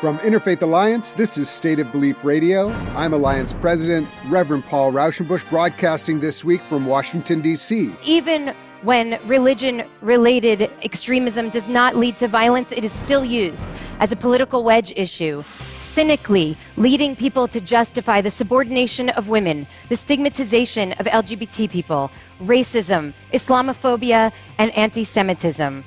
From Interfaith Alliance, this is State of Belief Radio. I'm Alliance President Reverend Paul Raushenbush, broadcasting this week from Washington, D.C. Even when religion-related extremism does not lead to violence, it is still used as a political wedge issue, cynically leading people to justify the subordination of women, the stigmatization of LGBT people, racism, Islamophobia, and anti-Semitism.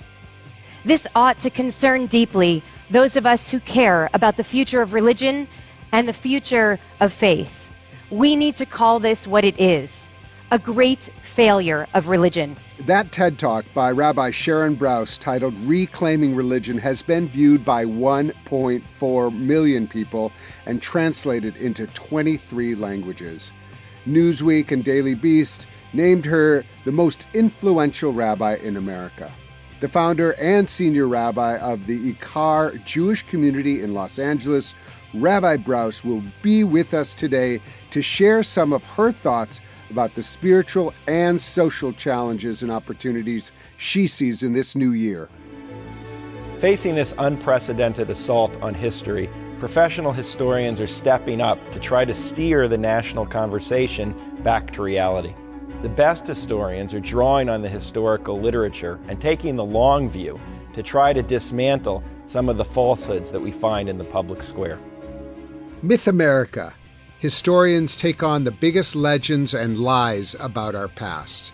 This ought to concern deeply those of us who care about the future of religion and the future of faith. We need to call this what it is, a great failure of religion. That TED Talk by Rabbi Sharon Brous, titled Reclaiming Religion, has been viewed by 1.4 million people and translated into 23 languages. Newsweek and Daily Beast named her the most influential rabbi in America. The founder and senior rabbi of the IKAR Jewish community in Los Angeles, Rabbi Brous will be with us today to share some of her thoughts about the spiritual and social challenges and opportunities she sees in this new year. Facing this unprecedented assault on history, professional historians are stepping up to try to steer the national conversation back to reality. The best historians are drawing on the historical literature and taking the long view to try to dismantle some of the falsehoods that we find in the public square. Myth America. Historians take on the biggest legends and lies about our past.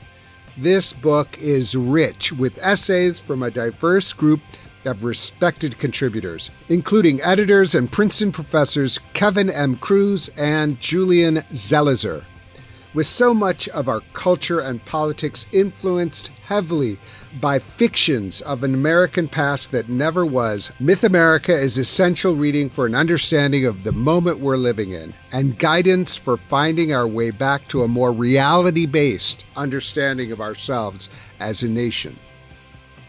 This book is rich with essays from a diverse group of respected contributors, including editors and Princeton professors Kevin M. Cruz and Julian Zelizer. With so much of our culture and politics influenced heavily by fictions of an American past that never was, Myth America is essential reading for an understanding of the moment we're living in and guidance for finding our way back to a more reality-based understanding of ourselves as a nation.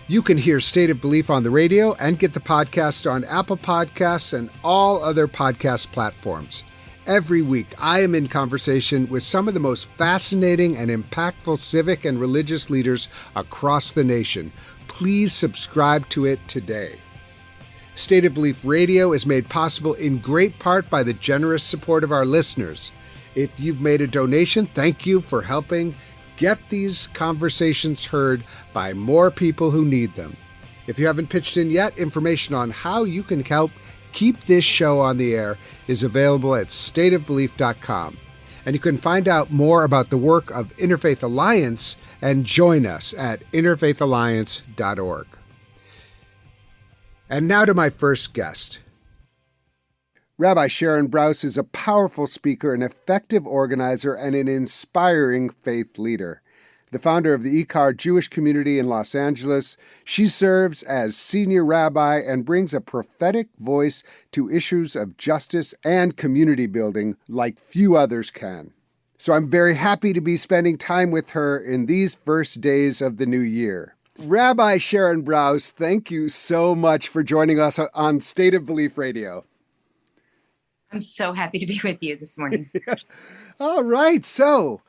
You can hear State of Belief on the radio and get the podcast on Apple Podcasts and all other podcast platforms. Every week, I am in conversation with some of the most fascinating and impactful civic and religious leaders across the nation. Please subscribe to it today. State of Belief Radio is made possible in great part by the generous support of our listeners. If you've made a donation, thank you for helping get these conversations heard by more people who need them. If you haven't pitched in yet, information on how you can help keep this show on the air is available at stateofbelief.com. And you can find out more about the work of Interfaith Alliance and join us at interfaithalliance.org. And now to my first guest. Rabbi Sharon Brous is a powerful speaker, an effective organizer, and an inspiring faith leader. The founder of the IKAR Jewish community in Los Angeles, she serves as senior rabbi and brings a prophetic voice to issues of justice and community building like few others can. So I'm very happy to be spending time with her in these first days of the new year. Rabbi Sharon Brous, thank you so much for joining us on State of Belief Radio. I'm so happy to be with you this morning. All right, so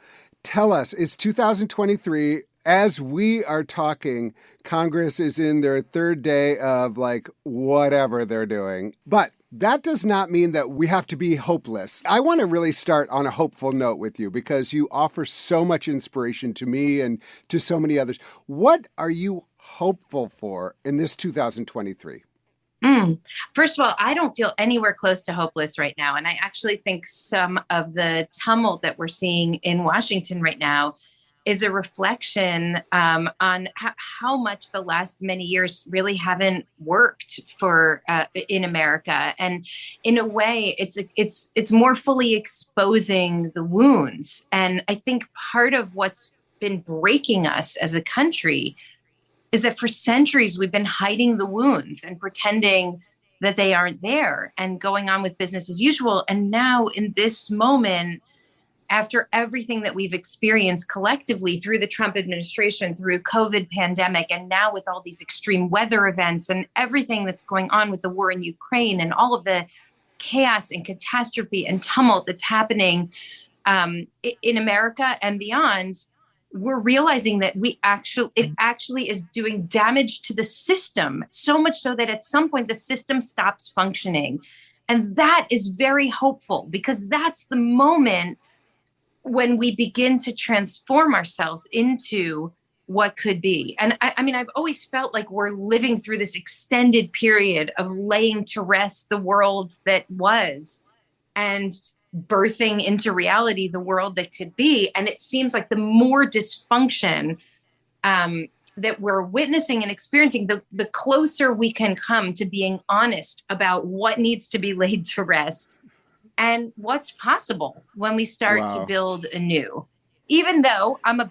tell us, it's 2023. As we are talking, Congress is in their third day of whatever they're doing. But that does not mean that we have to be hopeless. I want to really start on a hopeful note with you because you offer so much inspiration to me and to so many others. What are you hopeful for in this 2023? First of all, I don't feel anywhere close to hopeless right now. And I actually think some of the tumult that we're seeing in Washington right now is a reflection on how much the last many years really haven't worked for in America. And in a way, it's more fully exposing the wounds. And I think part of what's been breaking us as a country is that for centuries we've been hiding the wounds and pretending that they aren't there and going on with business as usual. And now in this moment, after everything that we've experienced collectively through the Trump administration, through COVID pandemic, and now with all these extreme weather events and everything that's going on with the war in Ukraine and all of the chaos and catastrophe and tumult that's happening in America and beyond, we're realizing that it actually is doing damage to the system, so much so that at some point the system stops functioning. And that is very hopeful, because that's the moment when we begin to transform ourselves into what could be. And I mean, I've always felt like we're living through this extended period of laying to rest the world that was and birthing into reality the world that could be. And it seems like the more dysfunction that we're witnessing and experiencing, the closer we can come to being honest about what needs to be laid to rest and what's possible when we start to build anew. Even though I'm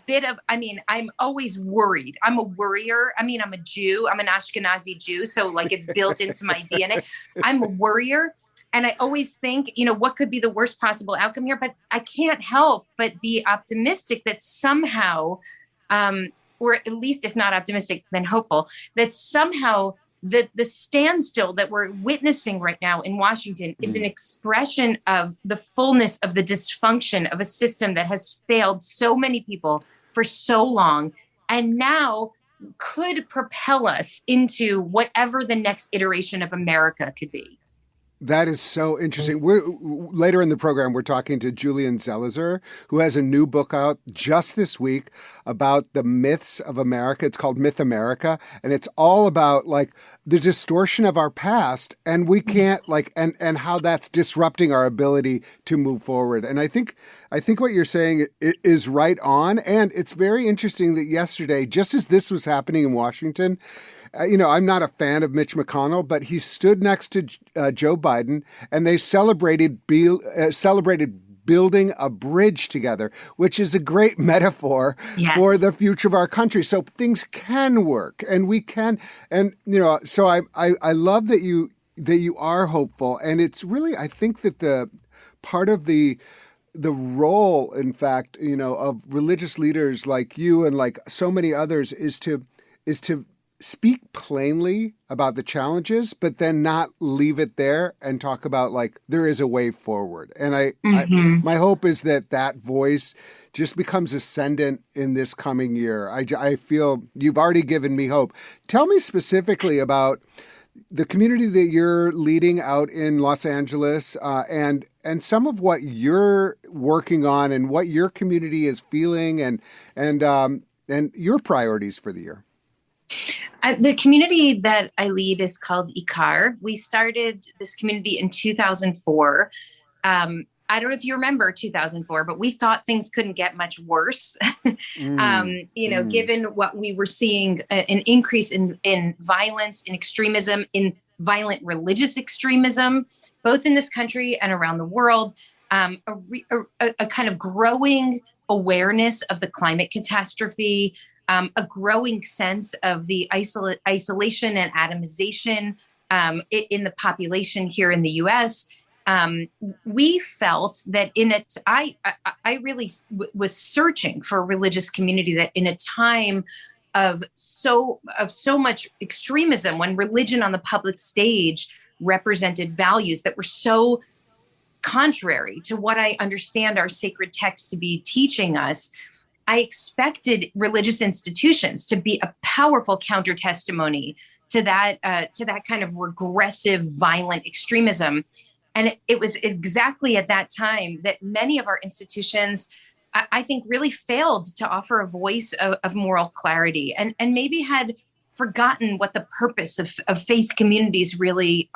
always worried. I'm a worrier. I mean, I'm a Jew. I'm an Ashkenazi Jew. So like it's built into my DNA. I'm a worrier. And I always think, what could be the worst possible outcome here? But I can't help but be optimistic that somehow, or at least if not optimistic, then hopeful, that somehow the standstill that we're witnessing right now in Washington is an expression of the fullness of the dysfunction of a system that has failed so many people for so long, and now could propel us into whatever the next iteration of America could be. That is so interesting. Later in the program, we're talking to Julian Zelizer, who has a new book out just this week about the myths of America. It's called Myth America, and it's all about like the distortion of our past, and we can't and how that's disrupting our ability to move forward. And I think what you're saying is right on, and it's very interesting that yesterday, just as this was happening in Washington, I'm not a fan of Mitch McConnell, but he stood next to Joe Biden, and they celebrated building a bridge together, which is a great metaphor for the future of our country. So things can work, and we can, and so I love that you are hopeful, and it's really, I think that the part of the role, in fact, of religious leaders like you and like so many others is to speak plainly about the challenges, but then not leave it there and talk about like there is a way forward. And my hope is that voice just becomes ascendant in this coming year. I feel you've already given me hope. Tell me specifically about the community that you're leading out in Los Angeles, and some of what you're working on and what your community is feeling, and your priorities for the year. The community that I lead is called IKAR. We started this community in 2004. I don't know if you remember 2004, but we thought things couldn't get much worse. Given what we were seeing, an increase in violence, in extremism, in violent religious extremism, both in this country and around the world, a kind of growing awareness of the climate catastrophe, a growing sense of the isolation and atomization in the population here in the U.S. We felt that I really was searching for a religious community that in a time of so much extremism, when religion on the public stage represented values that were so contrary to what I understand our sacred texts to be teaching us, I expected religious institutions to be a powerful counter testimony to that kind of regressive, violent extremism. And it was exactly at that time that many of our institutions, I think, really failed to offer a voice of moral clarity, and maybe had forgotten what the purpose of faith communities really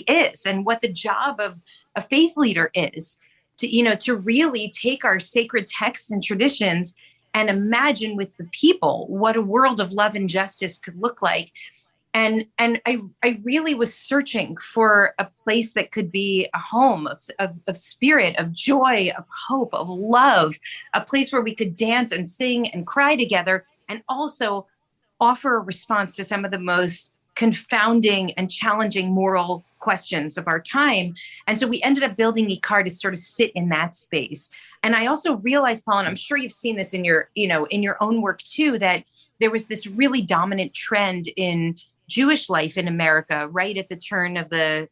is, and what the job of a faith leader is. To really take our sacred texts and traditions and imagine with the people what a world of love and justice could look like. And I really was searching for a place that could be a home of spirit, of joy, of hope, of love, a place where we could dance and sing and cry together, and also offer a response to some of the most confounding and challenging moral questions of our time. And so we ended up building IKAR to sort of sit in that space. And I also realized, Paul, and I'm sure you've seen this in your own work too, that there was this really dominant trend in Jewish life in America right at the turn of the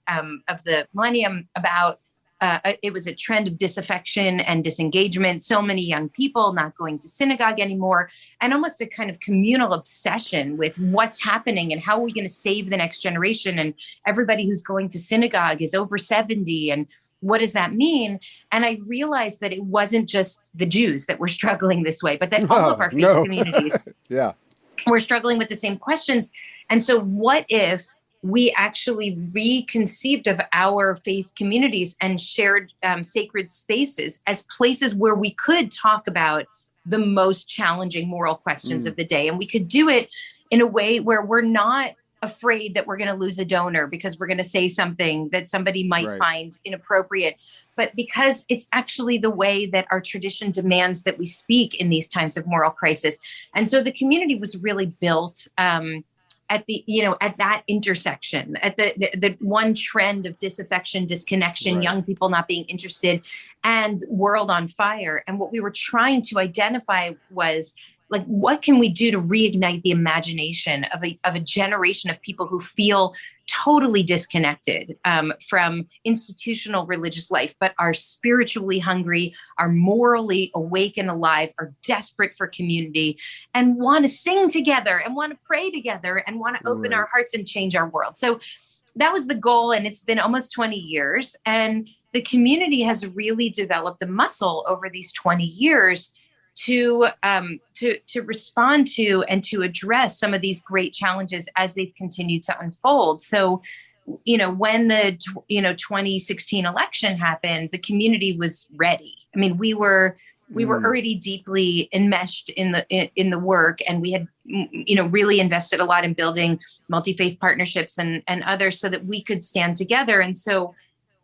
millennium about it was a trend of disaffection and disengagement. So many young people not going to synagogue anymore, and almost a kind of communal obsession with what's happening and how are we going to save the next generation. And everybody who's going to synagogue is over 70. And what does that mean? And I realized that it wasn't just the Jews that were struggling this way, but that all of our faith communities were struggling with the same questions. And so what if we actually reconceived of our faith communities and shared sacred spaces as places where we could talk about the most challenging moral questions of the day. And we could do it in a way where we're not afraid that we're going to lose a donor because we're going to say something that somebody might find inappropriate, but because it's actually the way that our tradition demands that we speak in these times of moral crisis. And so the community was really built at the, at that intersection, at the one trend of disaffection, disconnection, young people not being interested, and world on fire. And what we were trying to identify was, like, what can we do to reignite the imagination of a generation of people who feel totally disconnected from institutional religious life, but are spiritually hungry, are morally awake and alive, are desperate for community, and want to sing together and want to pray together and want to open our hearts and change our world. So that was the goal. And it's been almost 20 years. And the community has really developed a muscle over these 20 years to respond to and to address some of these great challenges as they've continued to unfold. So, when the 2016 election happened, the community was ready. I mean, we were already deeply enmeshed in the work, and we had really invested a lot in building multi-faith partnerships and others so that we could stand together. And so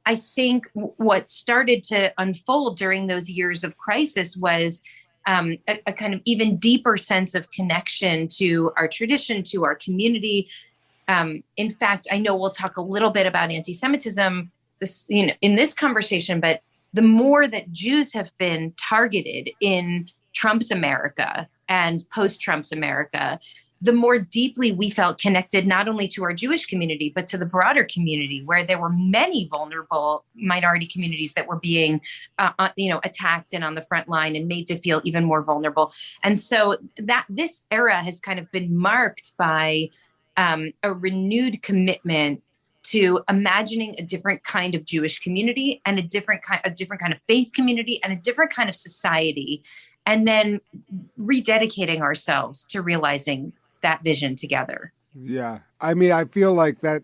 I think what started to unfold during those years of crisis was a kind of even deeper sense of connection to our tradition, to our community. In fact, I know we'll talk a little bit about anti-Semitism in this conversation, but the more that Jews have been targeted in Trump's America and post-Trump's America, the more deeply we felt connected not only to our Jewish community, but to the broader community, where there were many vulnerable minority communities that were being, attacked and on the front line and made to feel even more vulnerable. And so that this era has kind of been marked by a renewed commitment to imagining a different kind of Jewish community and a different kind of faith community and a different kind of society, and then rededicating ourselves to realizing that vision together. Yeah. I mean, I feel like that,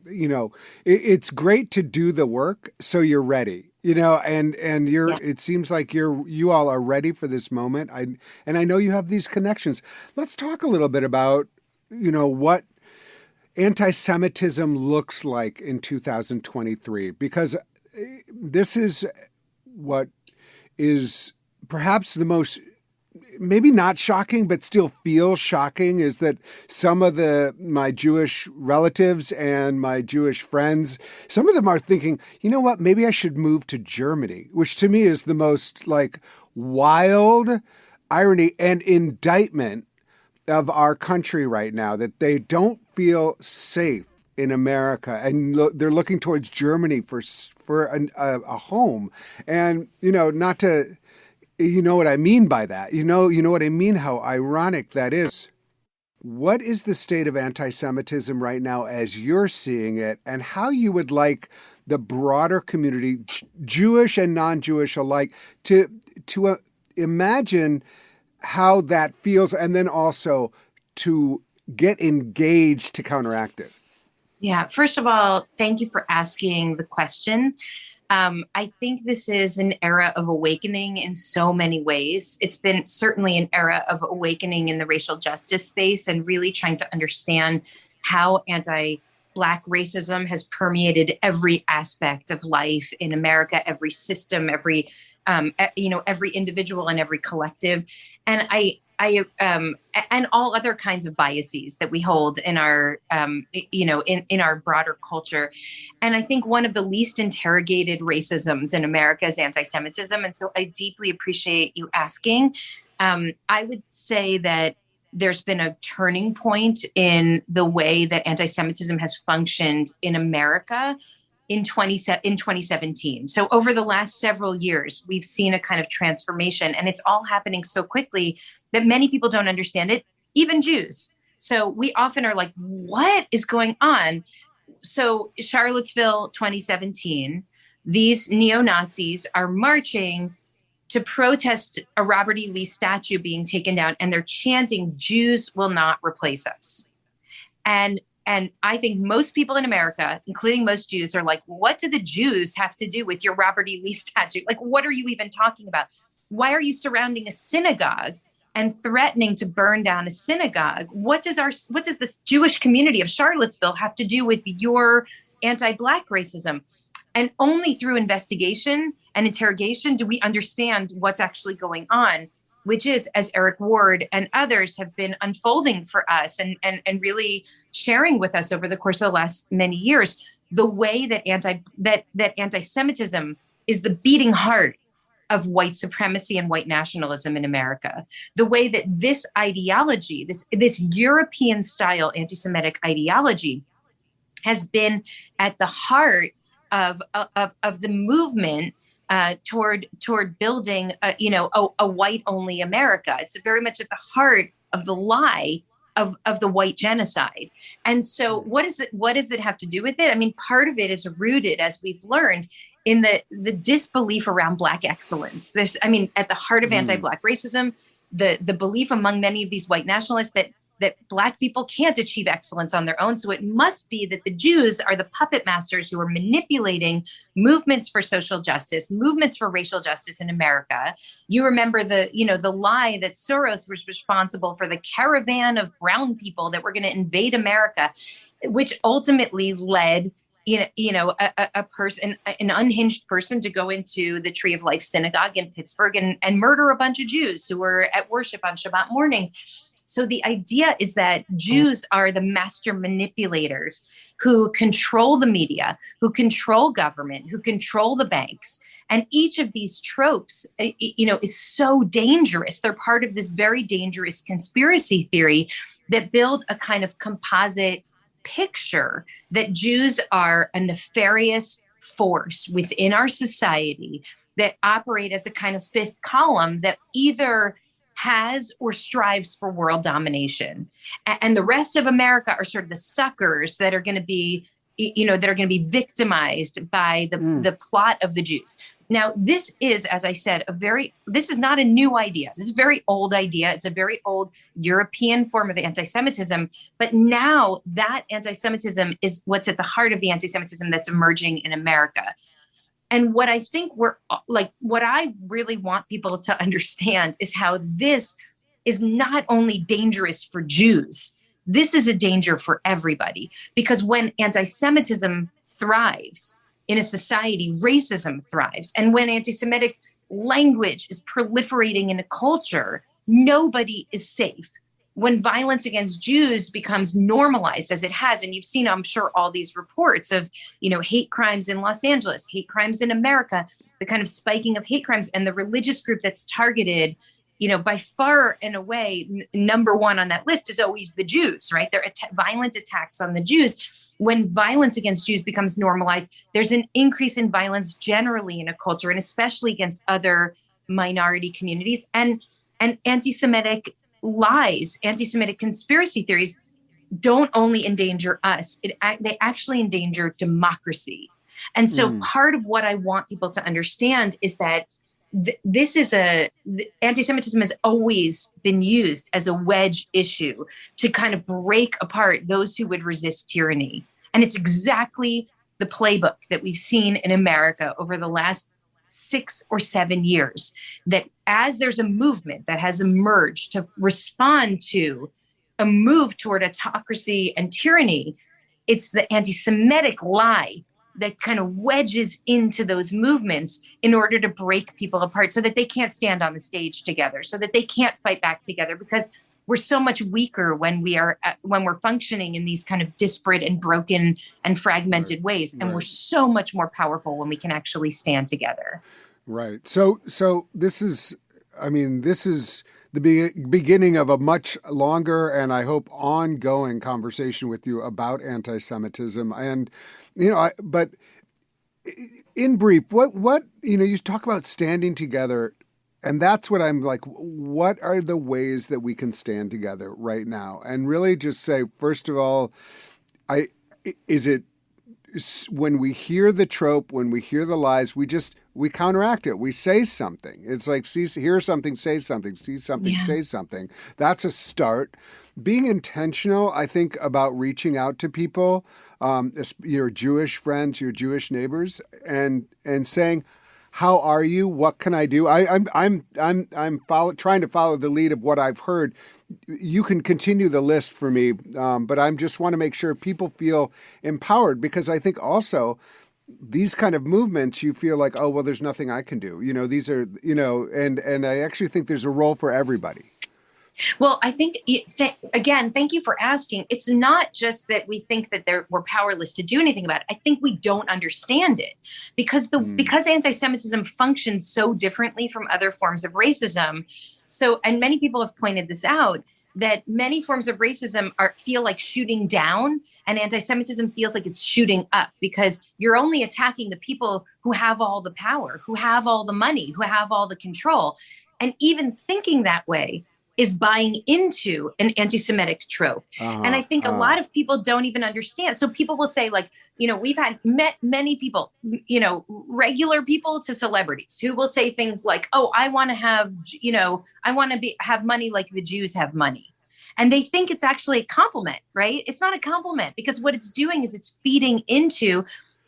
it's great to do the work so you're ready, and it seems like you all are ready for this moment. And I know you have these connections. Let's talk a little bit about, what anti-Semitism looks like in 2023, because this is what is perhaps the most, maybe not shocking, but still feels shocking, is that some of my Jewish relatives and my Jewish friends, some of them are thinking, you know what, maybe I should move to Germany, which to me is the most wild irony and indictment of our country right now, that they don't feel safe in America, and they're looking towards Germany for a home. And, not to, what I mean by that. You know what I mean, how ironic that is. What is the state of anti-Semitism right now as you're seeing it, and how you would like the broader community, Jewish and non-Jewish alike, to imagine how that feels, and then also to get engaged to counteract it? Yeah. First of all, thank you for asking the question. I think this is an era of awakening in so many ways. It's been certainly an era of awakening in the racial justice space and really trying to understand how anti-Black racism has permeated every aspect of life in America, every system, every individual and every collective. And and all other kinds of biases that we hold in our, in our broader culture. And I think one of the least interrogated racisms in America is anti-Semitism. And so I deeply appreciate you asking. I would say that there's been a turning point in the way that anti-Semitism has functioned in America in 2017. So over the last several years, we've seen a kind of transformation, and it's all happening so quickly that many people don't understand it, even Jews. So we often are like, what is going on? So Charlottesville 2017, these neo-Nazis are marching to protest a Robert E. Lee statue being taken down, and they're chanting, "Jews will not replace us." And I think most people in America, including most Jews, are like, what do the Jews have to do with your Robert E. Lee statue? Like, what are you even talking about? Why are you surrounding a synagogue and threatening to burn down a synagogue? What does this Jewish community of Charlottesville have to do with your anti-Black racism? And only through investigation and interrogation do we understand what's actually going on, which is, as Eric Ward and others have been unfolding for us and really sharing with us over the course of the last many years, the way that anti-Semitism is the beating heart of white supremacy and white nationalism in America. The way that this ideology, this European-style anti-Semitic ideology, has been at the heart of the movement toward building a white-only America. It's very much at the heart of the lie of the white genocide. And so what does it have to do with it? I mean, part of it is rooted, as we've learned, in the disbelief around Black excellence. At the heart of anti-Black racism, the belief among many of these white nationalists that Black people can't achieve excellence on their own. So it must be that the Jews are the puppet masters who are manipulating movements for social justice, movements for racial justice in America. You remember the lie that Soros was responsible for the caravan of brown people that were going to invade America, which ultimately led a person, an unhinged person, to go into the Tree of Life synagogue in Pittsburgh and murder a bunch of Jews who were at worship on Shabbat morning. So the idea is that Jews are the master manipulators who control the media, who control government, who control the banks. And each of these tropes, is so dangerous. They're part of this very dangerous conspiracy theory that build a kind of composite picture that Jews are a nefarious force within our society that operate as a kind of fifth column that either has or strives for world domination. And the rest of America are sort of the suckers that are going to be, victimized by the plot of the Jews. Now, this is, as I said, this is not a new idea. This is a very old idea. It's a very old European form of anti-Semitism. But now that anti-Semitism is what's at the heart of the anti-Semitism that's emerging in America. And what I think what I really want people to understand is how this is not only dangerous for Jews, this is a danger for everybody. Because when anti-Semitism thrives in a society, racism thrives. And when anti-Semitic language is proliferating in a culture, nobody is safe. When violence against Jews becomes normalized, as it has, and you've seen, I'm sure, all these reports of, hate crimes in Los Angeles, hate crimes in America, the kind of spiking of hate crimes, and the religious group that's targeted, by far and away, number one on that list is always the Jews, right? They're violent attacks on the Jews. When violence against Jews becomes normalized, there's an increase in violence generally in a culture, and especially against other minority communities. And anti-Semitic lies, anti-Semitic conspiracy theories don't only endanger us, they actually endanger democracy. And so part of what I want people to understand is that anti-Semitism has always been used as a wedge issue to kind of break apart those who would resist tyranny. And it's exactly the playbook that we've seen in America over the last 6 or 7 years, that as there's a movement that has emerged to respond to a move toward autocracy and tyranny, it's the anti-Semitic lie that kind of wedges into those movements in order to break people apart so that they can't stand on the stage together, so that they can't fight back together, because we're so much weaker when we're functioning in these kind of disparate and broken and fragmented ways. And we're so much more powerful when we can actually stand together. Right. So this is the beginning of a much longer and I hope ongoing conversation with you about anti-Semitism. And, but in brief, what you talk about standing together, and that's what I'm like, what are the ways that we can stand together right now? And really just say, first of all, is it when we hear the trope, when we hear the lies, we counteract it. We say something. It's like, hear something, say something, see something, say something. That's a start. Being intentional, I think, about reaching out to people, your Jewish friends, your Jewish neighbors, and saying, "How are you? What can I do?" I'm trying to follow the lead of what I've heard. You can continue the list for me, but I just want to make sure people feel empowered, because I think also these kind of movements, you feel like, oh, well, there's nothing I can do. These are, and I actually think there's a role for everybody. Well, I think, again, thank you for asking. It's not just that we think that we're powerless to do anything about it. I think we don't understand it because because anti-Semitism functions so differently from other forms of racism. So, and many people have pointed this out, that many forms of racism feel like shooting down, and anti-Semitism feels like it's shooting up, because you're only attacking the people who have all the power, who have all the money, who have all the control. And even thinking that way is buying into an anti-Semitic trope. And I think a lot of people don't even understand. So people will say, like, we've met many people, regular people to celebrities, who will say things like, oh, I want to have, have money like the Jews have money. And they think it's actually a compliment, right? It's not a compliment, because what it's doing is it's feeding into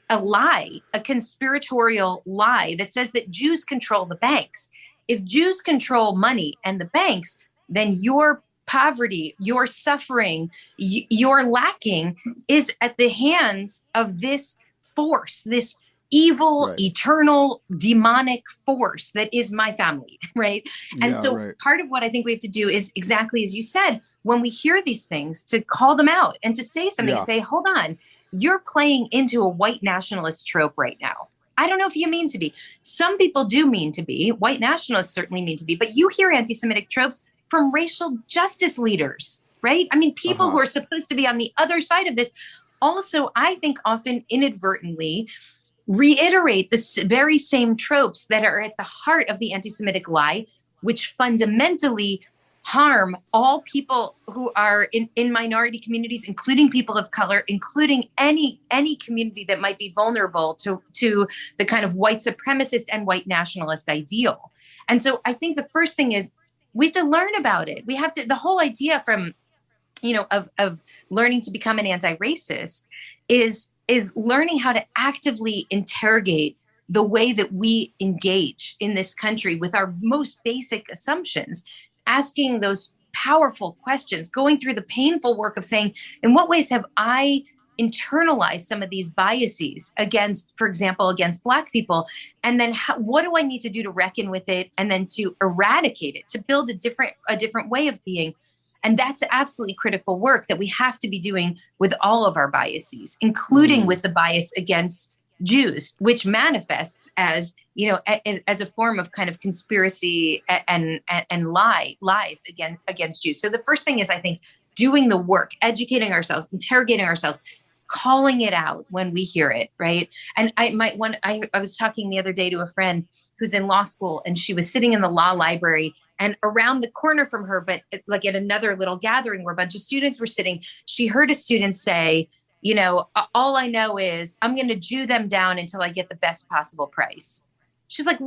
a lie, a conspiratorial lie that says that Jews control the banks. If Jews control money and the banks, then your poverty, your suffering, your lacking is at the hands of this force, this evil, eternal, demonic force that is my family, right? And part of what I think we have to do is, exactly as you said, when we hear these things, to call them out and to say something and say, hold on, you're playing into a white nationalist trope right now. I don't know if you mean to be. Some people do mean to be. White nationalists certainly mean to be. But you hear anti-Semitic tropes from racial justice leaders, right? I mean, people who are supposed to be on the other side of this also, I think, often inadvertently reiterate the very same tropes that are at the heart of the anti-Semitic lie, which fundamentally harm all people who are in minority communities, including people of color, including any community that might be vulnerable to the kind of white supremacist and white nationalist ideal. And so I think the first thing is we have to learn about it. We have to, the whole idea from, of learning to become an anti-racist is learning how to actively interrogate the way that we engage in this country with our most basic assumptions, asking those powerful questions, going through the painful work of saying, in what ways have I internalized some of these biases against, for example, against Black people? And then what do I need to do to reckon with it, and then to eradicate it, to build a different way of being? And that's absolutely critical work that we have to be doing with all of our biases, including with the bias against Jews, which manifests as, as a form of kind of conspiracy and lies against Jews. So the first thing is, I think, doing the work, educating ourselves, interrogating ourselves, calling it out when we hear it, right? And I was talking the other day to a friend who's in law school, and she was sitting in the law library, and around the corner from her, but like at another little gathering where a bunch of students were sitting, she heard a student say, all I know is I'm going to Jew them down until I get the best possible price. She's like,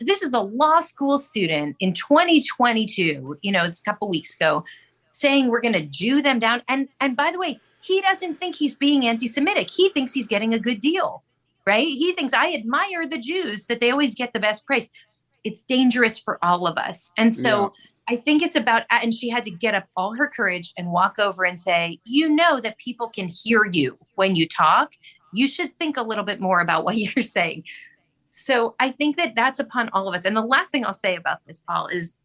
this is a law school student in 2022, it's a couple weeks ago, saying we're going to Jew them down. And by the way, he doesn't think he's being anti-Semitic. He thinks he's getting a good deal, right? He thinks, I admire the Jews, that they always get the best price. It's dangerous for all of us. And so I think it's about, and she had to get up all her courage and walk over and say, that people can hear you when you talk. You should think a little bit more about what you're saying. So I think that that's upon all of us. And the last thing I'll say about this, Paul, is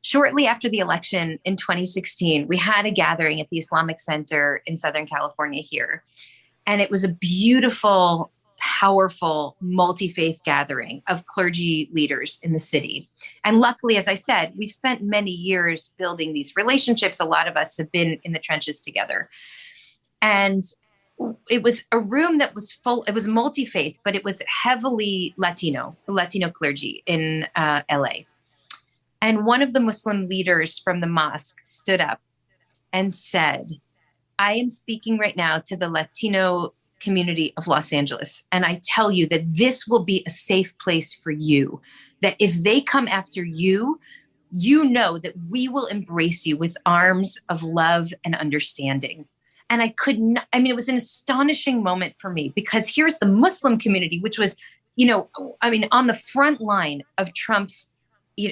shortly after the election in 2016, we had a gathering at the Islamic Center in Southern California here. And it was a beautiful, powerful, multi-faith gathering of clergy leaders in the city. And luckily, as I said, we've spent many years building these relationships. A lot of us have been in the trenches together. And it was a room that was full. It was multi-faith, but it was heavily Latino clergy in LA. And one of the Muslim leaders from the mosque stood up and said, I am speaking right now to the Latino community of Los Angeles. And I tell you that this will be a safe place for you, that if they come after you, you know that we will embrace you with arms of love and understanding. And I could not, I mean, it was an astonishing moment for me, because here's the Muslim community, which was, on the front line of Trump's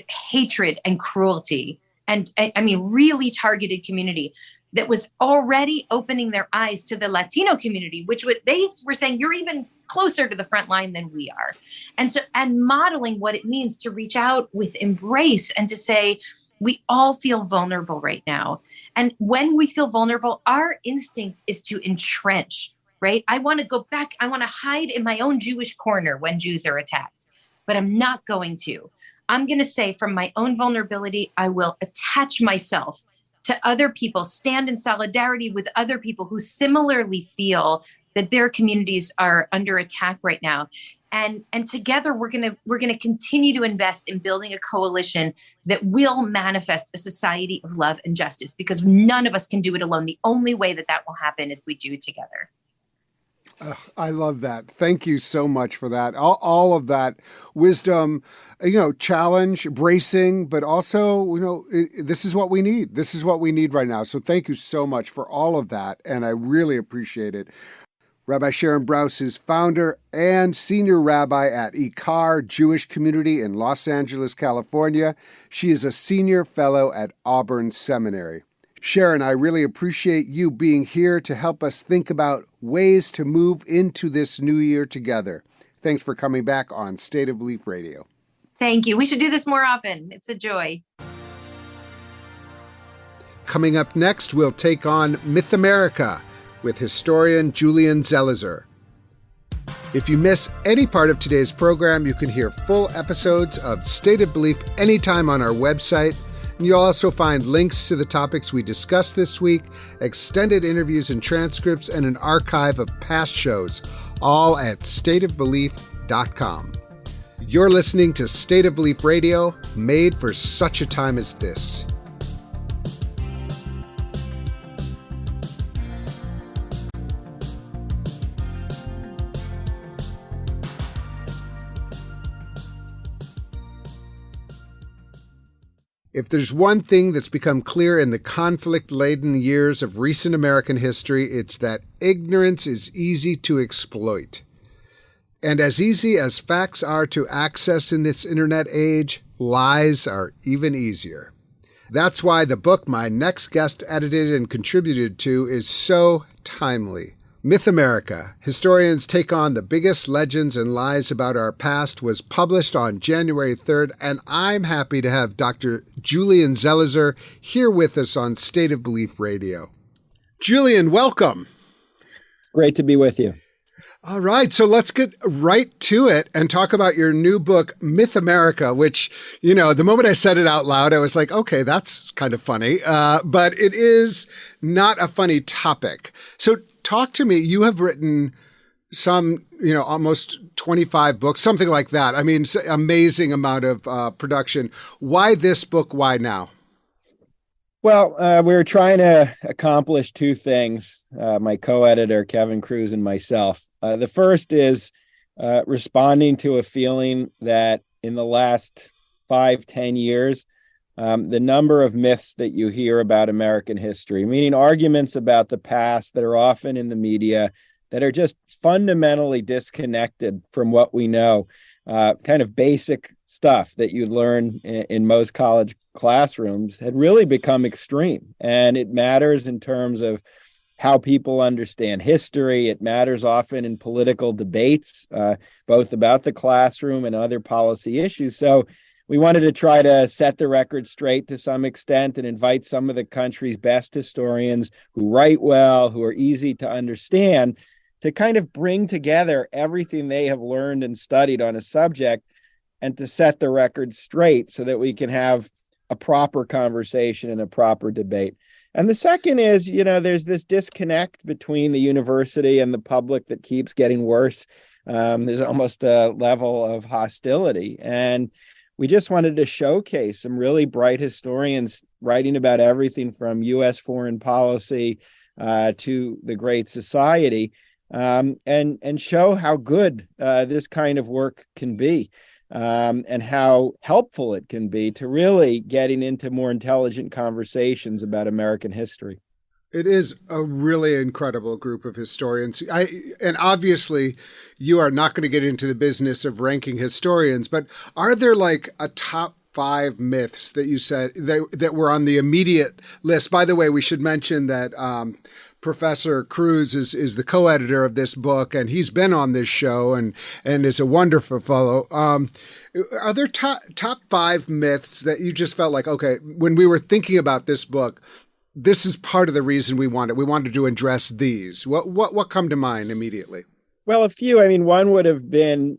hatred and cruelty, and really targeted community that was already opening their eyes to the Latino community, they were saying, you're even closer to the front line than we are. And modeling what it means to reach out with embrace and to say, we all feel vulnerable right now. And when we feel vulnerable, our instinct is to entrench, right? I want to go back. I want to hide in my own Jewish corner when Jews are attacked, but I'm not going to. I'm going to say, from my own vulnerability, I will attach myself to other people, stand in solidarity with other people who similarly feel that their communities are under attack right now. And together we're going to continue to invest in building a coalition that will manifest a society of love and justice, because none of us can do it alone. The only way that will happen is we do it together. I love that. Thank you so much for that. All of that wisdom, challenge, bracing, but also, this is what we need. This is what we need right now. So thank you so much for all of that. And I really appreciate it. Rabbi Sharon Brous is founder and senior rabbi at IKAR Jewish community in Los Angeles, California. She is a senior fellow at Auburn Seminary. Sharon, I really appreciate you being here to help us think about ways to move into this new year together. Thanks for coming back on State of Belief Radio. Thank you. We should do this more often. It's a joy. Coming up next, we'll take on Myth America with historian Julian Zelizer. If you miss any part of today's program, you can hear full episodes of State of Belief anytime on our website. And you'll also find links to the topics we discussed this week, extended interviews and transcripts, and an archive of past shows, all at stateofbelief.com. You're listening to State of Belief Radio, made for such a time as this. If there's one thing that's become clear in the conflict-laden years of recent American history, it's that ignorance is easy to exploit. And as easy as facts are to access in this internet age, lies are even easier. That's why the book my next guest edited and contributed to is so timely. Myth America, Historians Take on the Biggest Legends and Lies About Our Past, was published on January 3rd, and I'm happy to have Dr. Julian Zelizer here with us on State of Belief Radio. Julian, welcome. It's great to be with you. All right, so let's get right to it and talk about your new book, Myth America, which, the moment I said it out loud, I was like, okay, that's kind of funny, but it is not a funny topic. So talk to me. You have written some, almost 25 books, something like that. I mean, amazing amount of production. Why this book? Why now? Well, we're trying to accomplish two things, my co-editor, Kevin Cruz, and myself. The first is responding to a feeling that in the last 5-10 years, the number of myths that you hear about American history, meaning arguments about the past that are often in the media that are just fundamentally disconnected from what we know, kind of basic stuff that you learn in most college classrooms, had really become extreme. And it matters in terms of how people understand history. It matters often in political debates, both about the classroom and other policy issues. So we wanted to try to set the record straight to some extent and invite some of the country's best historians who write well, who are easy to understand, to kind of bring together everything they have learned and studied on a subject and to set the record straight so that we can have a proper conversation and a proper debate. And the second is, there's this disconnect between the university and the public that keeps getting worse. There's almost a level of hostility. And we just wanted to showcase some really bright historians writing about everything from U.S. foreign policy to the Great Society, and show how good this kind of work can be. And how helpful it can be to really getting into more intelligent conversations about American history. It is a really incredible group of historians. And obviously, you are not going to get into the business of ranking historians, but are there like a top 5 myths that you said that were on the immediate list? By the way, we should mention that Professor Cruz is the co-editor of this book, and he's been on this show and is a wonderful fellow. Are there top 5 myths that you just felt like, okay, when we were thinking about this book, this is part of the reason we wanted to address these? What come to mind immediately? Well, a few. I mean, one would have been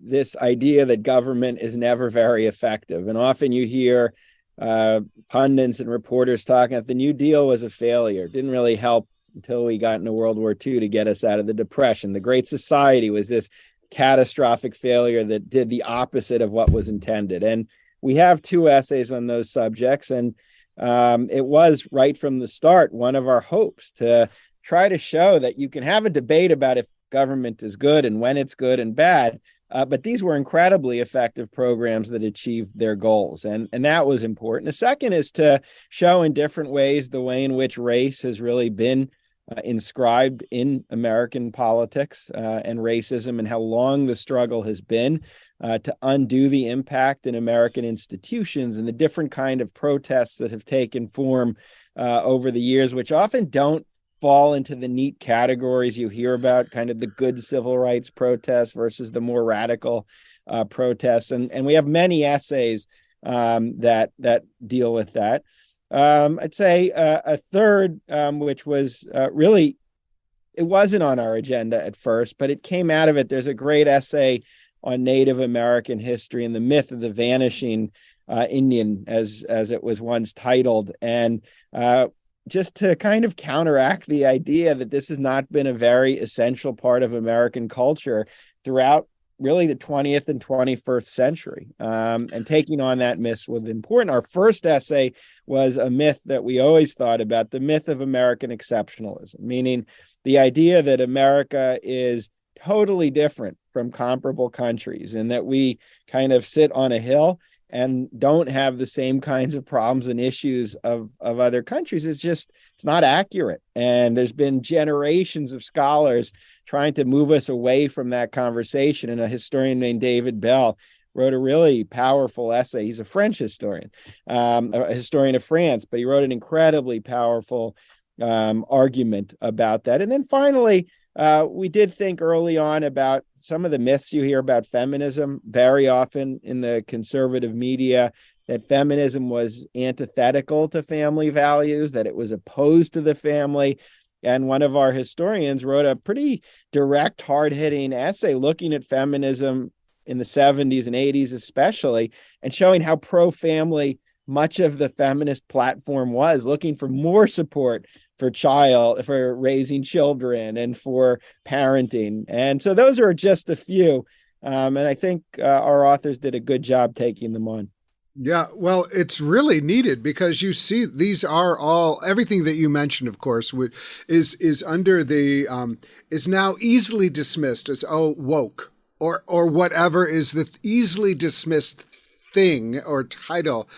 this idea that government is never very effective. And often you hear pundits and reporters talking that the New Deal was a failure. It didn't really help until we got into World War II to get us out of the Depression. The Great Society was this catastrophic failure that did the opposite of what was intended. And we have 2 essays on those subjects. And it was right from the start one of our hopes to try to show that you can have a debate about if government is good and when it's good and bad. But these were incredibly effective programs that achieved their goals. And that was important. The second is to show in different ways the way in which race has really been inscribed in American politics and racism, and how long the struggle has been to undo the impact in American institutions, and the different kind of protests that have taken form over the years, which often don't fall into the neat categories you hear about, kind of the good civil rights protests versus the more radical protests. And we have many essays that deal with that. I'd say a third, which was really, it wasn't on our agenda at first, but it came out of it. There's a great essay on Native American history and the myth of the vanishing Indian, as it was once titled. And just to kind of counteract the idea that this has not been a very essential part of American culture throughout really the 20th and 21st century. And taking on that myth was important. Our first essay was a myth that we always thought about, the myth of American exceptionalism, meaning the idea that America is totally different from comparable countries, and that we kind of sit on a hill and don't have the same kinds of problems and issues of other countries. It's not accurate. And there's been generations of scholars trying to move us away from that conversation. And a historian named David Bell wrote a really powerful essay. He's a French historian, a historian of France, but he wrote an incredibly powerful argument about that. And then finally, we did think early on about some of the myths you hear about feminism very often in the conservative media, that feminism was antithetical to family values, that it was opposed to the family. And one of our historians wrote a pretty direct, hard-hitting essay looking at feminism in the 70s and 80s especially, and showing how pro-family much of the feminist platform was, looking for more support for raising children and for parenting. And so those are just a few. And I think our authors did a good job taking them on. Yeah, well, it's really needed because you see these are all, everything that you mentioned, of course, is under the, is now easily dismissed as, woke or whatever is the easily dismissed thing or title.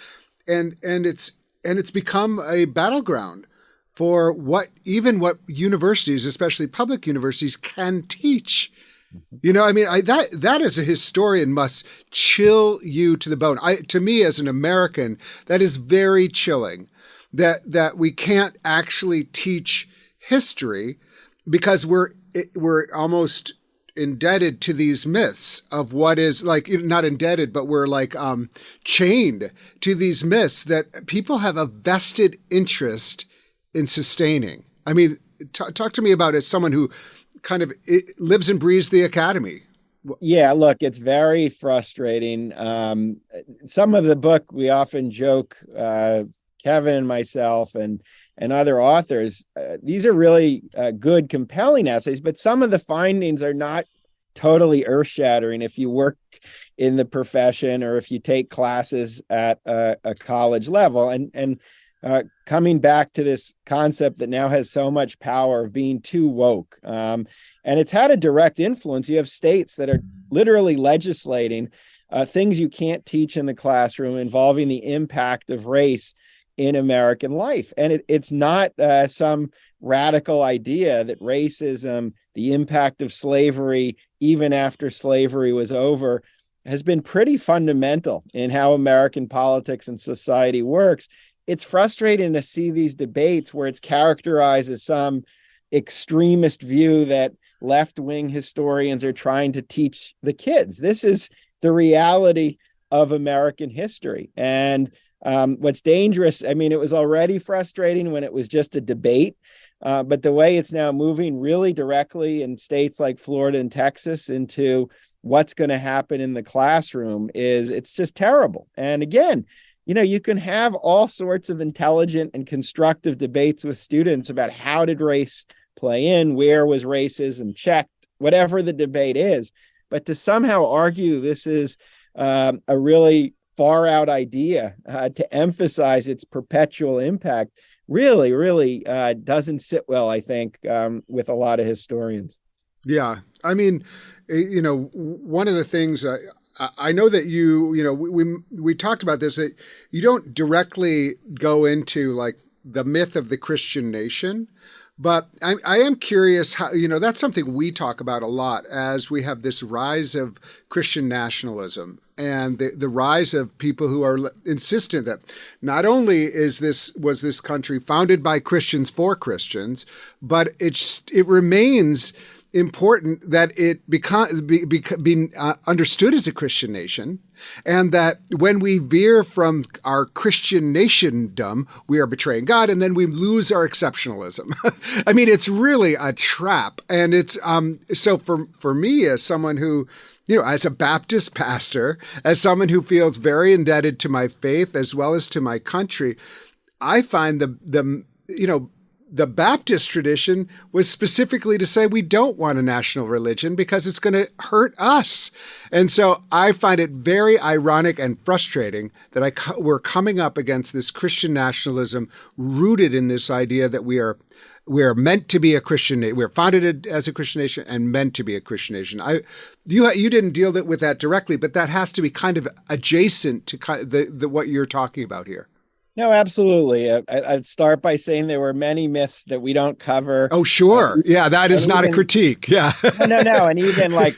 And it's become a battleground for what universities, especially public universities, can teach. You know, I mean, that as a historian must chill you to the bone. To me, as an American, that is very chilling. That we can't actually teach history because we're almost indebted to these myths of what is like, not indebted, but we're like chained to these myths that people have a vested interest in sustaining. I mean, talk to me about it as someone who kind of lives and breathes the academy. Yeah, look, it's very frustrating. Some of the book, we often joke, Kevin and myself and other authors, these are really good, compelling essays, but some of the findings are not totally earth-shattering if you work in the profession or if you take classes at a college level. And coming back to this concept that now has so much power of being too woke, and it's had a direct influence. You have states that are literally legislating things you can't teach in the classroom involving the impact of race in American life. And it's not some radical idea that racism, the impact of slavery, even after slavery was over, has been pretty fundamental in how American politics and society works. It's frustrating to see these debates where it's characterized as some extremist view that left-wing historians are trying to teach the kids. This is the reality of American history. And what's dangerous, I mean, it was already frustrating when it was just a debate, but the way it's now moving really directly in states like Florida and Texas into what's going to happen in the classroom it's just terrible. And again, you can have all sorts of intelligent and constructive debates with students about how did race play in, where was racism checked, whatever the debate is. But to somehow argue this is a really far out idea to emphasize its perpetual impact really doesn't sit well, I think, with a lot of historians. Yeah. I mean, one of the things I know that we talked about this, that you don't directly go into like the myth of the Christian nation, but I am curious how, that's something we talk about a lot as we have this rise of Christian nationalism and the rise of people who are insistent that not only was this country founded by Christians for Christians, but it remains important that it be understood as a Christian nation, and that when we veer from our Christian nationdom, we are betraying God, and then we lose our exceptionalism. I mean, it's really a trap, and it's so for me as someone who, as a Baptist pastor, as someone who feels very indebted to my faith as well as to my country, I find the Baptist tradition was specifically to say we don't want a national religion because it's going to hurt us. And so I find it very ironic and frustrating that we're coming up against this Christian nationalism rooted in this idea that we are meant to be a Christian nation. We're founded as a Christian nation and meant to be a Christian nation. You didn't deal with that directly, but that has to be kind of adjacent to the what you're talking about here. No, absolutely. I'd start by saying there were many myths that we don't cover. Oh, sure. Yeah, that is not a critique. Yeah. No. And even like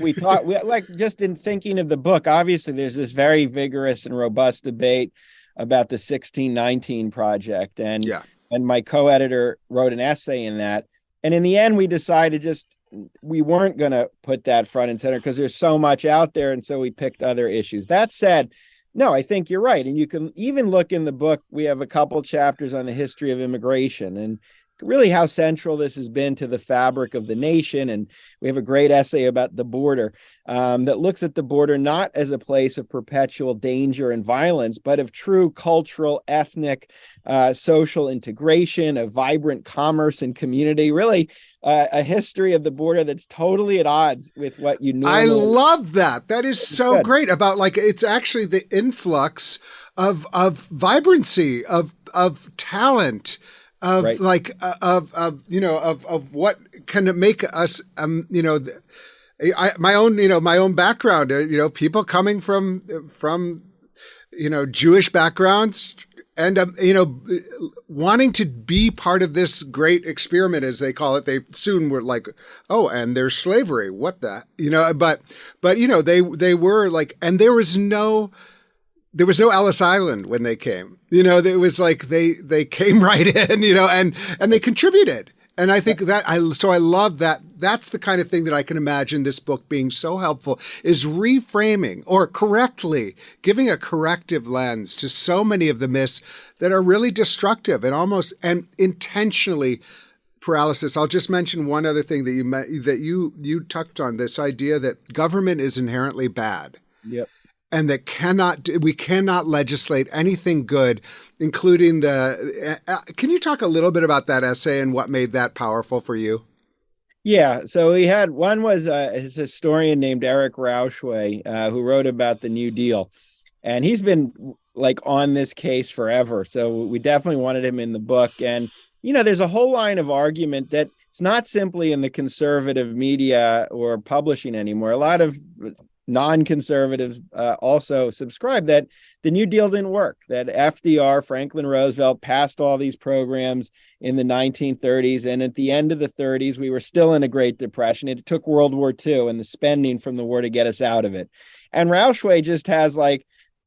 just in thinking of the book, obviously there's this very vigorous and robust debate about the 1619 Project. And my co-editor wrote an essay in that. And in the end, we decided we weren't going to put that front and center because there's so much out there. And so we picked other issues. That said, no, I think you're right. And you can even look in the book, we have a couple chapters on the history of immigration and really how central this has been to the fabric of the nation. And we have a great essay about the border that looks at the border not as a place of perpetual danger and violence, but of true cultural, ethnic, social integration, of vibrant commerce and community, really a history of the border that's totally at odds with what you normally... I love that. That is so great about it's actually the influx of vibrancy, of talent, of what can make us, my own background, people coming from Jewish backgrounds and, wanting to be part of this great experiment, as they call it. They soon were like, oh, and there's slavery. What the, but they were like, and there was no Ellis Island when they came. It was like they came right in, and they contributed. And I think I love that. That's the kind of thing that I can imagine this book being so helpful, is reframing or correctly giving a corrective lens to so many of the myths that are really destructive and intentionally paralysis. I'll just mention one other thing that you touched on, this idea that government is inherently bad. Yep. and that we cannot legislate anything good, including can you talk a little bit about that essay and what made that powerful for you? Yeah, so he had one was his historian named Eric Rauschway, who wrote about the New Deal, and he's been like on this case forever. So we definitely wanted him in the book. And there's a whole line of argument that it's not simply in the conservative media or publishing anymore. A lot of non-conservatives also subscribe that the New Deal didn't work, that FDR, Franklin Roosevelt, passed all these programs in the 1930s. And at the end of the 30s, we were still in a Great Depression. It took World War II and the spending from the war to get us out of it. And Rauschway just has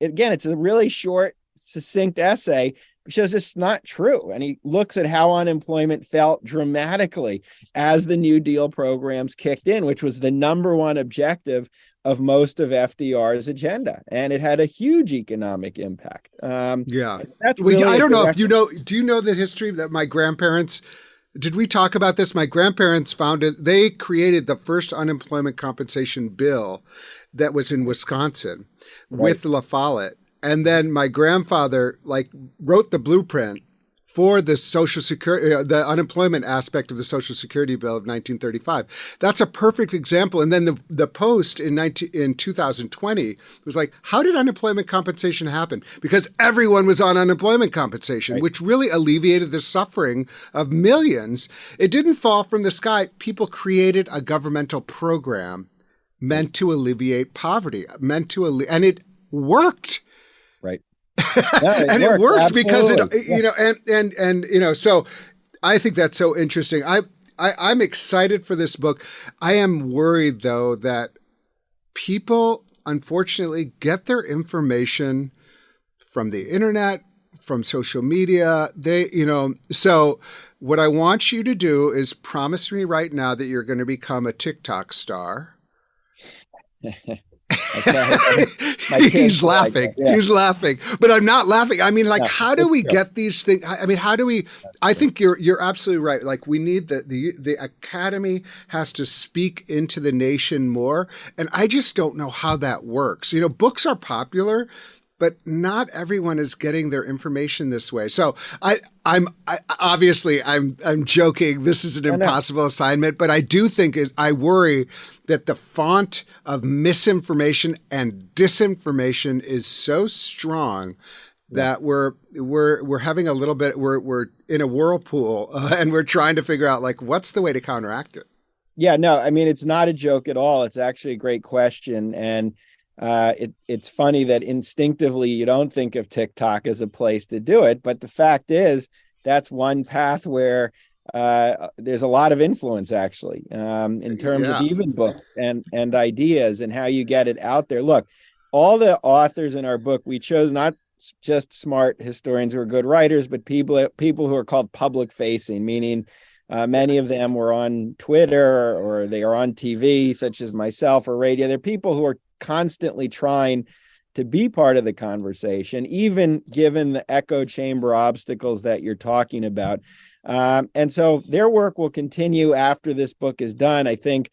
again, it's a really short, succinct essay. It shows it's not true. And he looks at how unemployment fell dramatically as the New Deal programs kicked in, which was the number one objective of most of FDR's agenda. And it had a huge economic impact. That's really I don't know if do you know the history that my grandparents, did we talk about this? My grandparents they created the first unemployment compensation bill that was in Wisconsin with La Follette. And then my grandfather wrote the blueprint for the Social Security, the unemployment aspect of the Social Security Bill of 1935. That's a perfect example. And then the Post in 2020 was like, how did unemployment compensation happen? Because everyone was on unemployment compensation, which really alleviated the suffering of millions. It didn't fall from the sky. People created a governmental program meant to alleviate poverty, and it worked. Right. And it worked because so I think that's so interesting. I'm excited for this book. I am worried though that people unfortunately get their information from the internet, from social media. So what I want you to do is promise me right now that you're going to become a TikTok star. He's laughing. He's laughing, but I'm not laughing. I mean, how do we get these things? I mean, how do we? I think you're absolutely right. We need the academy has to speak into the nation more, and I just don't know how that works. Books are popular, but not everyone is getting their information this way. So I'm obviously joking. This is an impossible assignment, but I do think I worry that the font of misinformation and disinformation is so strong that we're having a little bit. We're in a whirlpool and we're trying to figure out what's the way to counteract it. Yeah, no, I mean it's not a joke at all. It's actually a great question, and it's funny that instinctively you don't think of TikTok as a place to do it, but the fact is that's one path where there's a lot of influence actually in terms of even books and ideas and how you get it out there. Look, all the authors in our book, we chose not just smart historians who are good writers, but people who are called public facing, meaning many of them were on Twitter or they are on TV, such as myself, or radio. They're people who are constantly trying to be part of the conversation, even given the echo chamber obstacles that you're talking about. And so their work will continue after this book is done. I think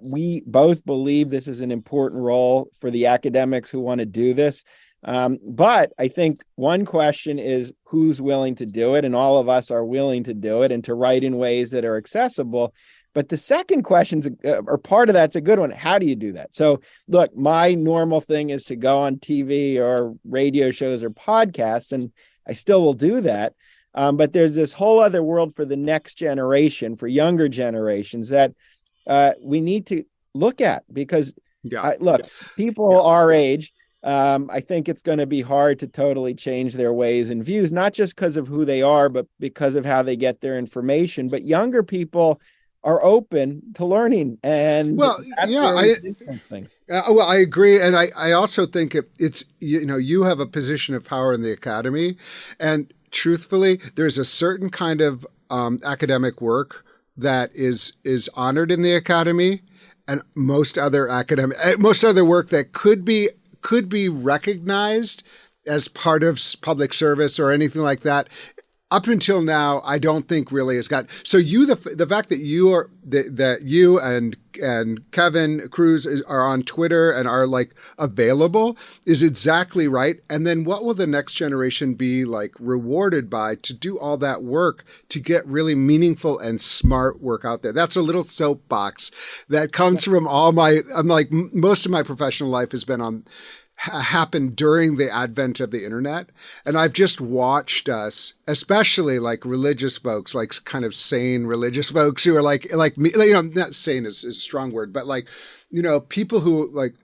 we both believe this is an important role for the academics who want to do this. But I think one question is who's willing to do it, and all of us are willing to do it and to write in ways that are accessible. But the second question, or part of that's a good one. How do you do that? So look, my normal thing is to go on TV or radio shows or podcasts, and I still will do that. But there's this whole other world for the next generation, for younger generations that we need to look at because people our age, I think it's going to be hard to totally change their ways and views, not just because of who they are, but because of how they get their information. But younger people are open to learning. And I agree. And I also think it's, you have a position of power in the academy, and truthfully, there's a certain kind of academic work that is honored in the academy, and most other work that could be recognized as part of public service or anything like that up until now, I don't think really has got. So the fact that you and Kevin Cruz are on Twitter and are like available is exactly right. And then what will the next generation be like rewarded by to do all that work to get really meaningful and smart work out there? That's a little soapbox that comes from most of my professional life has been happened during the advent of the internet. And I've just watched us, especially like religious folks, like kind of sane religious folks who are like me, not sane is a strong word, but like, people who like,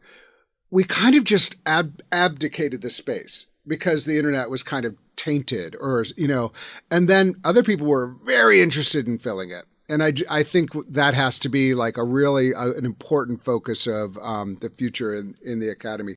we kind of just abdicated the space because the internet was kind of tainted and then other people were very interested in filling it. And I think that has to be like a really an important focus of the future in the Academy.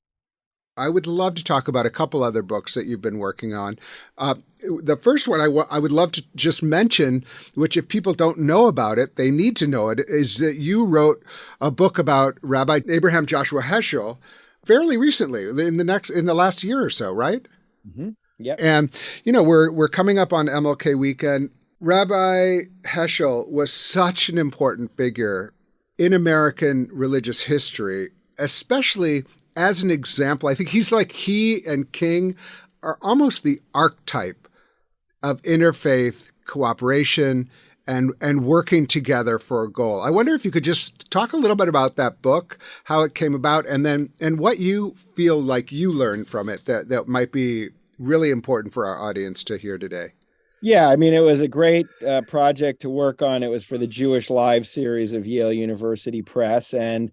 I would love to talk about a couple other books that you've been working on. The first one I would love to just mention, which if people don't know about it, they need to know it, is that you wrote a book about Rabbi Abraham Joshua Heschel fairly recently, in the last year or so, right? Mm-hmm. Yeah. And we're coming up on MLK weekend. Rabbi Heschel was such an important figure in American religious history, especially as an example. I think he and King are almost the archetype of interfaith cooperation and working together for a goal. I wonder if you could just talk a little bit about that book, how it came about, and what you feel like you learned from it that might be really important for our audience to hear today. Yeah, I mean, it was a great project to work on. It was for the Jewish Live series of Yale University Press. And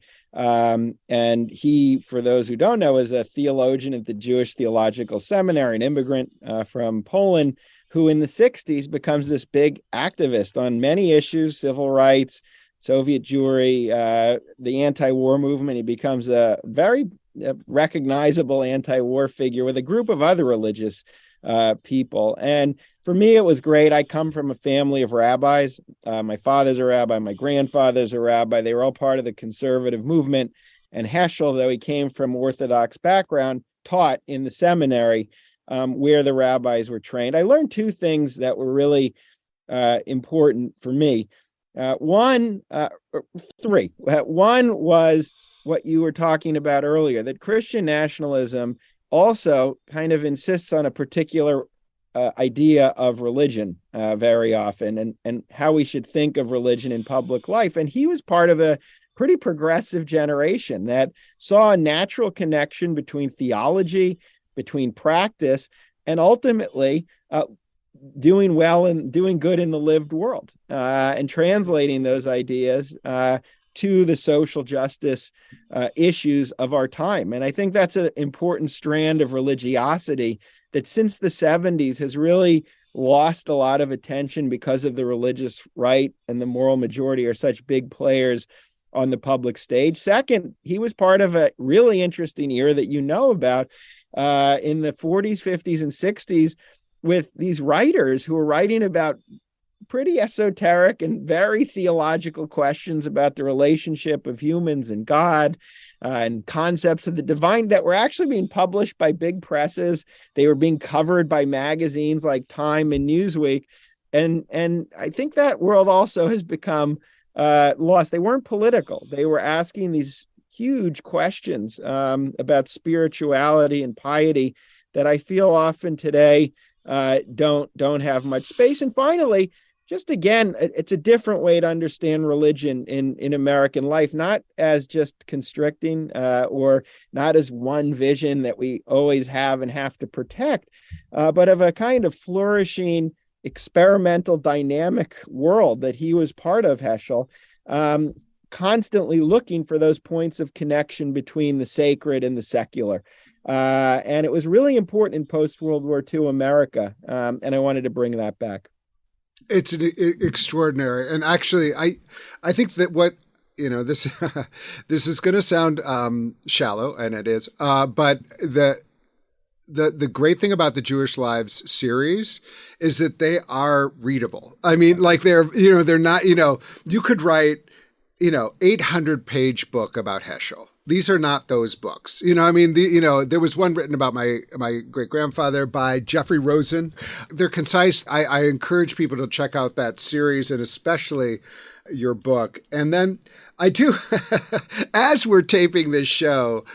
he, for those who don't know, is a theologian at the Jewish Theological Seminary, an immigrant from Poland, who in the 60s becomes this big activist on many issues: civil rights, Soviet Jewry, the anti-war movement. He becomes a very recognizable anti-war figure with a group of other religious people. And for me, it was great. I come from a family of rabbis. My father's a rabbi. My grandfather's a rabbi. They were all part of the conservative movement. And Heschel, though he came from Orthodox background, taught in the seminary where the rabbis were trained. I learned two things that were really important for me. Three. One was what you were talking about earlier, that Christian nationalism also kind of insists on a particular idea of religion very often, and how we should think of religion in public life. And he was part of a pretty progressive generation that saw a natural connection between theology, between practice, and ultimately doing well and doing good in the lived world, and translating those ideas to the social justice issues of our time. And I think that's an important strand of religiosity that since the 70s has really lost a lot of attention because of the religious right and the moral majority are such big players on the public stage. Second, he was part of a really interesting era that you know about in the 40s, 50s, and 60s with these writers who were writing about pretty esoteric and very theological questions about the relationship of humans and God, and concepts of the divine that were actually being published by big presses. They were being covered by magazines like Time and Newsweek. And I think that world also has become lost. They weren't political. They were asking these huge questions about spirituality and piety that I feel often today don't have much space. And finally, just again, it's a different way to understand religion in American life, not as just constricting or not as one vision that we always have and have to protect, but of a kind of flourishing, experimental, dynamic world that he was part of, Heschel, constantly looking for those points of connection between the sacred and the secular. And it was really important in post-World War II America, and I wanted to bring that back. It's extraordinary. And actually, I think that what, this this is going to sound shallow, and it is, but the great thing about the Jewish Lives series is that they are readable. I mean, like they're not, you could write, 800-page book about Heschel. These are not those books. There was one written about my great-grandfather by Jeffrey Rosen. They're concise. I encourage people to check out that series, and especially your book. And then I do, as we're taping this show,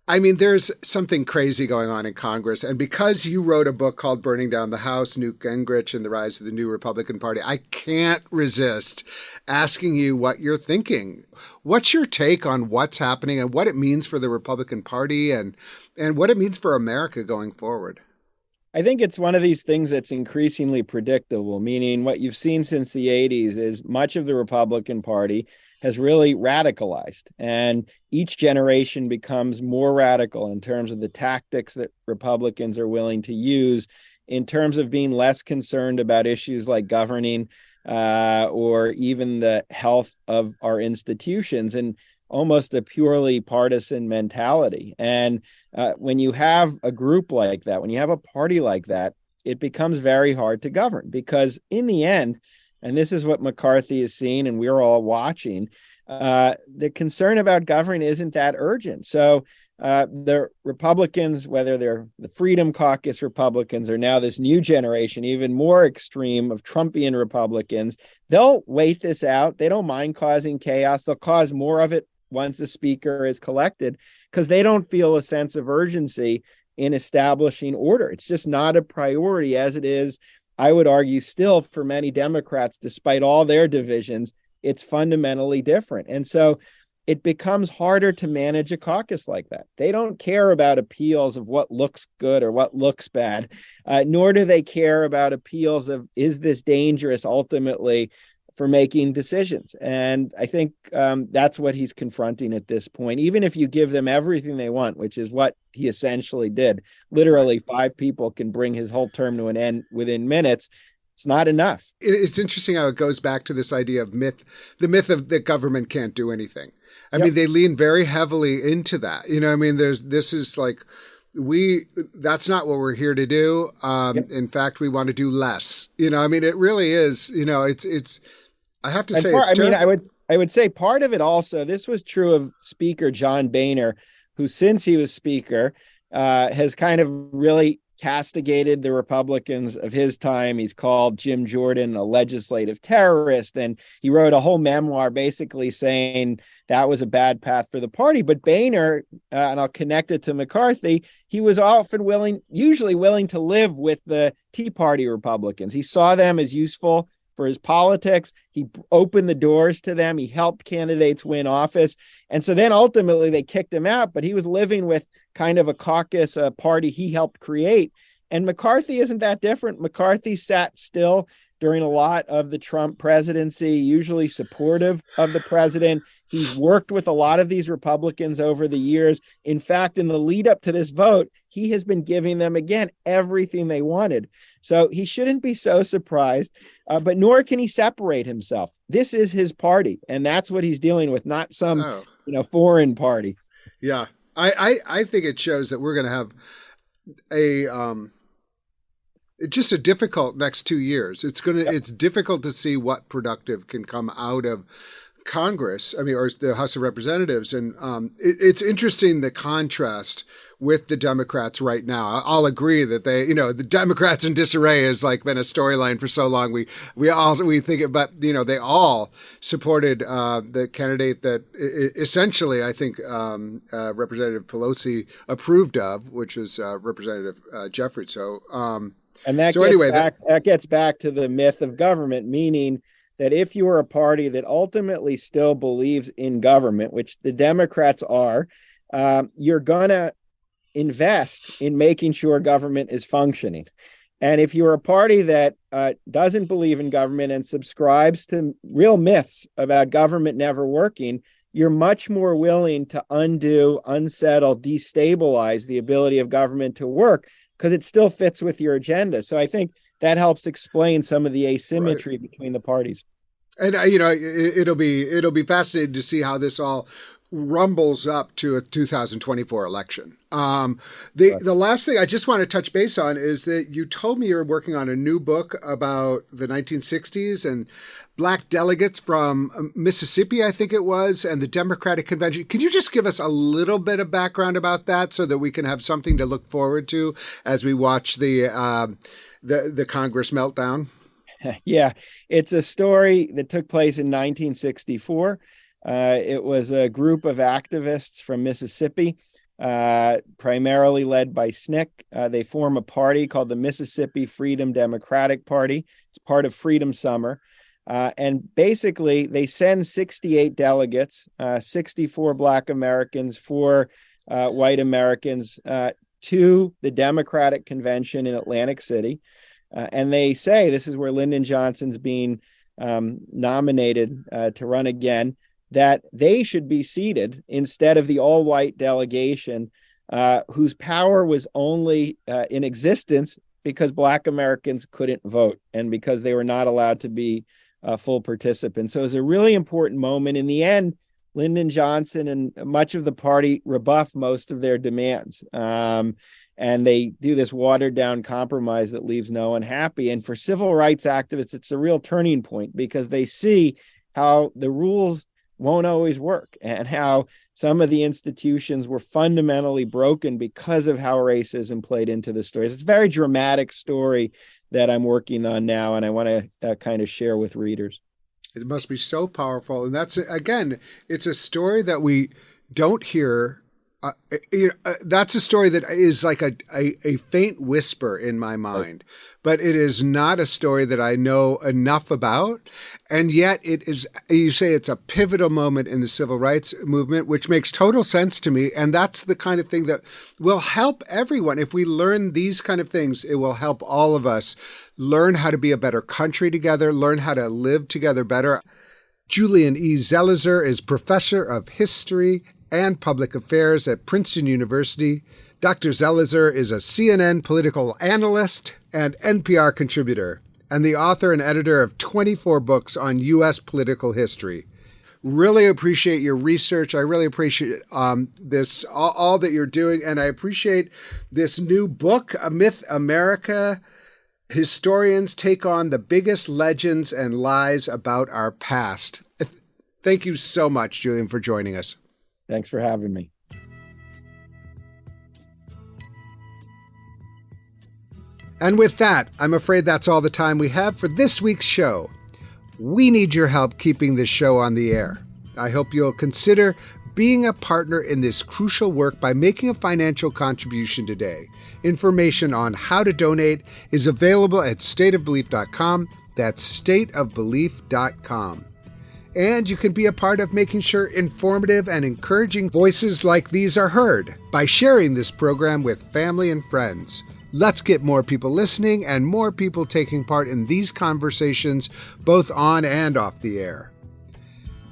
there's something crazy going on in Congress. And because you wrote a book called Burning Down the House, Newt Gingrich and the Rise of the New Republican Party, I can't resist asking you what you're thinking. What's your take on what's happening and what it means for the Republican Party and what it means for America going forward? I think it's one of these things that's increasingly predictable, meaning what you've seen since the 80s is much of the Republican Party has really radicalized. And each generation becomes more radical in terms of the tactics that Republicans are willing to use, in terms of being less concerned about issues like governing or even the health of our institutions, and almost a purely partisan mentality. And when you have a group like that, when you have a party like that, it becomes very hard to govern, because in the end, and this is what McCarthy is seeing and we're all watching, the concern about governing isn't that urgent. So the Republicans, whether they're the Freedom Caucus Republicans or now this new generation, even more extreme of Trumpian Republicans, they'll wait this out. They don't mind causing chaos. They'll cause more of it once the speaker is collected, because they don't feel a sense of urgency in establishing order. It's just not a priority, as it is, I would argue, still for many Democrats, despite all their divisions. It's fundamentally different. And so it becomes harder to manage a caucus like that. They don't care about appeals of what looks good or what looks bad, nor do they care about appeals of, is this dangerous ultimately for making decisions? And I think that's what he's confronting at this point. Even if you give them everything they want, which is what he essentially did, literally 5 people can bring his whole term to an end within minutes. It's not enough. It's interesting how it goes back to this idea of the myth of that government can't do anything. I mean, they lean very heavily into that. That's not what we're here to do. In fact, we want to do less. It really is, it's, I have to say, I would say part of it also, this was true of Speaker John Boehner, who since he was Speaker, has kind of really castigated the Republicans of his time. He's called Jim Jordan a legislative terrorist, and he wrote a whole memoir basically saying that was a bad path for the party. But Boehner, and I'll connect it to McCarthy, he was usually willing to live with the Tea Party Republicans. He saw them as useful for his politics. He opened the doors to them. He helped candidates win office. And so then ultimately they kicked him out, but he was living with kind of a caucus, a party he helped create. And McCarthy isn't that different. McCarthy sat still during a lot of the Trump presidency, usually supportive of the president. He's worked with a lot of these Republicans over the years. In fact, in the lead up to this vote, he has been giving them, again, everything they wanted. So he shouldn't be so surprised, but nor can he separate himself. This is his party, and that's what he's dealing with, not some foreign party. Yeah, I think it shows that we're going to have just a difficult next 2 years. It's difficult to see what productive can come out of Congress, or the House of Representatives. And it's interesting, the contrast with the Democrats right now. I'll agree that the Democrats in disarray has been a storyline for so long. We think it, but they all supported the candidate that essentially I think Representative Pelosi approved of, which was Representative Jeffrey. So and that gets back to the myth of government, meaning that if you are a party that ultimately still believes in government, which the Democrats are, you're going to invest in making sure government is functioning. And if you're a party that doesn't believe in government and subscribes to real myths about government never working, you're much more willing to undo, unsettle, destabilize the ability of government to work, because it still fits with your agenda. So I think that helps explain some of the asymmetry between the parties. And it'll be fascinating to see how this all rumbles up to a 2024 election. The last thing I just want to touch base on is that you told me you're working on a new book about the 1960s and Black delegates from Mississippi, I think it was, and the Democratic Convention. Can you just give us a little bit of background about that so that we can have something to look forward to as we watch the Congress meltdown? Yeah, it's a story that took place in 1964. It was a group of activists from Mississippi, primarily led by SNCC. They form a party called the Mississippi Freedom Democratic Party. It's part of Freedom Summer. And basically, they send 68 delegates, 64 Black Americans, 4 white Americans, to the Democratic Convention in Atlantic City. And they say, this is where Lyndon Johnson's being nominated to run again, that they should be seated instead of the all-white delegation whose power was only in existence because Black Americans couldn't vote and because they were not allowed to be full participants. So it was a really important moment. In the end, Lyndon Johnson and much of the party rebuff most of their demands. And they do this watered-down compromise that leaves no one happy. And for civil rights activists, it's a real turning point because they see how the rules won't always work and how some of the institutions were fundamentally broken because of how racism played into the stories. It's a very dramatic story that I'm working on now, and I want to kind of share with readers. It must be so powerful. And that's, again, it's a story that we don't hear. That's a story that is like a faint whisper in my mind, but it is not a story that I know enough about. And yet it is, you say it's a pivotal moment in the civil rights movement, which makes total sense to me. And that's the kind of thing that will help everyone. If we learn these kind of things, it will help all of us learn how to be a better country together, learn how to live together better. Julian E. Zelizer is professor of history and public affairs at Princeton University. Dr. Zelizer is a CNN political analyst and NPR contributor, and the author and editor of 24 books on U.S. political history. Really appreciate your research. I really appreciate this, all that you're doing, and I appreciate this new book, A Myth America. Historians take on the biggest legends and lies about our past. Thank you so much, Julian, for joining us. Thanks for having me. And with that, I'm afraid that's all the time we have for this week's show. We need your help keeping this show on the air. I hope you'll consider being a partner in this crucial work by making a financial contribution today. Information on how to donate is available at stateofbelief.com. That's stateofbelief.com. And you can be a part of making sure informative and encouraging voices like these are heard by sharing this program with family and friends. Let's get more people listening and more people taking part in these conversations, both on and off the air.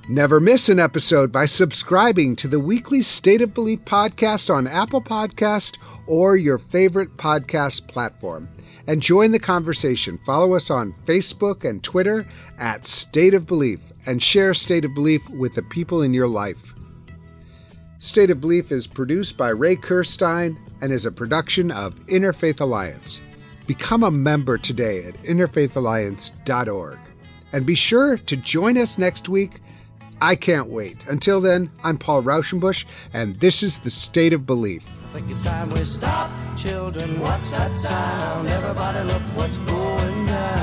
Never miss an episode by subscribing to the weekly State of Belief podcast on Apple Podcast or your favorite podcast platform. And join the conversation. Follow us on Facebook and Twitter at State of Belief and share State of Belief with the people in your life. State of Belief is produced by Ray Kirstein and is a production of Interfaith Alliance. Become a member today at interfaithalliance.org. And be sure to join us next week. I can't wait. Until then, I'm Paul Raushenbush, and this is the State of Belief. I think it's time we stop. Children, what's that sound? Everybody look what's going down.